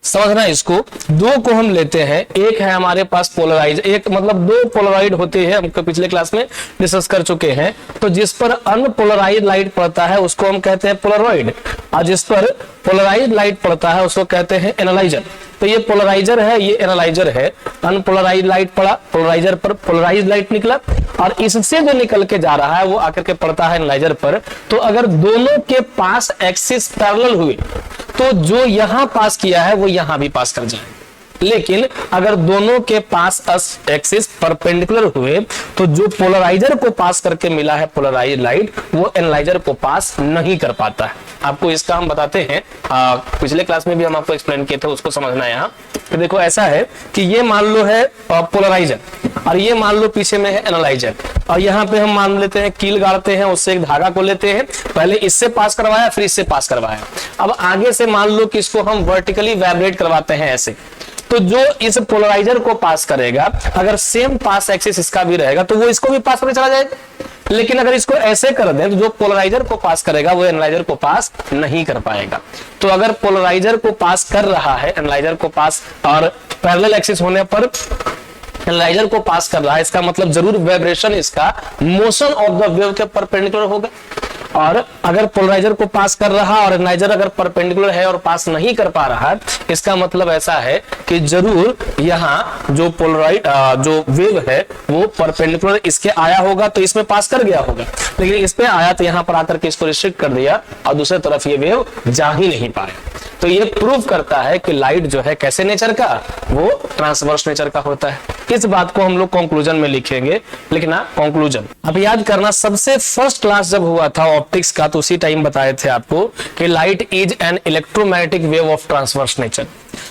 समझना इसको। दो को हम लेते हैं, एक है हमारे पास पोलराइज, एक मतलब दो पोलराइड होते हैं, हम पिछले क्लास में डिस्कस कर चुके हैं। तो जिस पर अनपोलराइज लाइट पड़ता है उसको हम कहते हैं पोलरॉइड, और जिस पर पोलराइज लाइट पड़ता है उसको कहते हैं एनालाइजर। तो ये पोलराइजर है, ये एनालाइजर है। अनपोलराइज लाइट पड़ा, पोलराइजर पर पोलराइज लाइट निकला, और इससे जो निकल के जा रहा है वो आकर के पड़ता है एनालाइजर पर। तो अगर दोनों के पास एक्सिस पैरेलल हुए तो जो यहां पास किया है वो यहां भी पास कर जाए, लेकिन अगर दोनों के पास एक्सिस परपेंडिकुलर हुए तो जो पोलराइजर को पास करके मिला है पोलराइज लाइट, वो एनालाइजर को पास नहीं कर पाता है। आपको इसका हम बताते हैं, पिछले क्लास में भी हम आपको एक्सप्लेन किए थे, उसको समझना है यहाँ। तो देखो ऐसा है कि ये मान लो है पोलराइजर, और ये मान लो पीछे में है एनालाइजर, और यहाँ पे हम मान लेते हैं कील गाड़ते हैं, उससे एक धागा को लेते हैं, पहले इससे पास करवाया फिर इससे पास करवाया। अब आगे से मान लो कि इसको हम वर्टिकली वाइब्रेट करवाते हैं ऐसे, तो जो इस पोलराइजर को पास करेगा, अगर सेम पास एक्सिस इसका भी रहेगा तो वो इसको भी पास करके चला जाएगा। लेकिन अगर इसको ऐसे कर दें तो जो पोलराइजर को पास करेगा वो एनालाइजर को पास नहीं कर पाएगा। तो अगर पोलराइजर को पास कर रहा है, एनालाइजर को पास, और पैरेलल एक्सिस होने पर एनालाइजर को पास कर रहा है, इसका मतलब जरूर वाइब्रेशन इसका मोशन ऑफ द वेव के परपेंडिकुलर होगा। और अगर पोलराइजर को पास कर रहा और एनालाइजर अगर परपेंडिकुलर है और पास नहीं कर पा रहा, इसका मतलब ऐसा है कि जरूर यहाँ जो पोलराइड जो वेव है वो परपेंडिकुलर इसके आया होगा तो इसमें पास कर गया होगा, लेकिन इस पे आया तो यहाँ पर आकर के इसको रिस्ट्रिक्ट कर दिया और दूसरी तरफ ये वेव जा ही नहीं पाया। तो ये प्रूव करता है कि लाइट जो है कैसे नेचर का, वो ट्रांसवर्स नेचर का होता है। इस बात को हम लोग कंक्लूजन में लिखेंगे, लिखना कंक्लूजन। अब याद करना, सबसे फर्स्ट क्लास जब हुआ था ऑप्टिक्स का तो उसी टाइम बताए थे आपको कि light is an electromagnetic wave of transverse nature.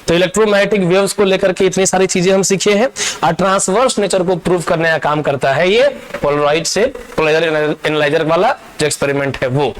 तो इलेक्ट्रोमैग्नेटिक वेव्स को लेकर के इतनी सारी चीजें हम सीखे हैं, और ट्रांसवर्स नेचर को प्रूव करने का काम करता है ये पोलराइड से पोलराइजर एनालाइजर वाला जो एक्सपेरिमेंट है वो।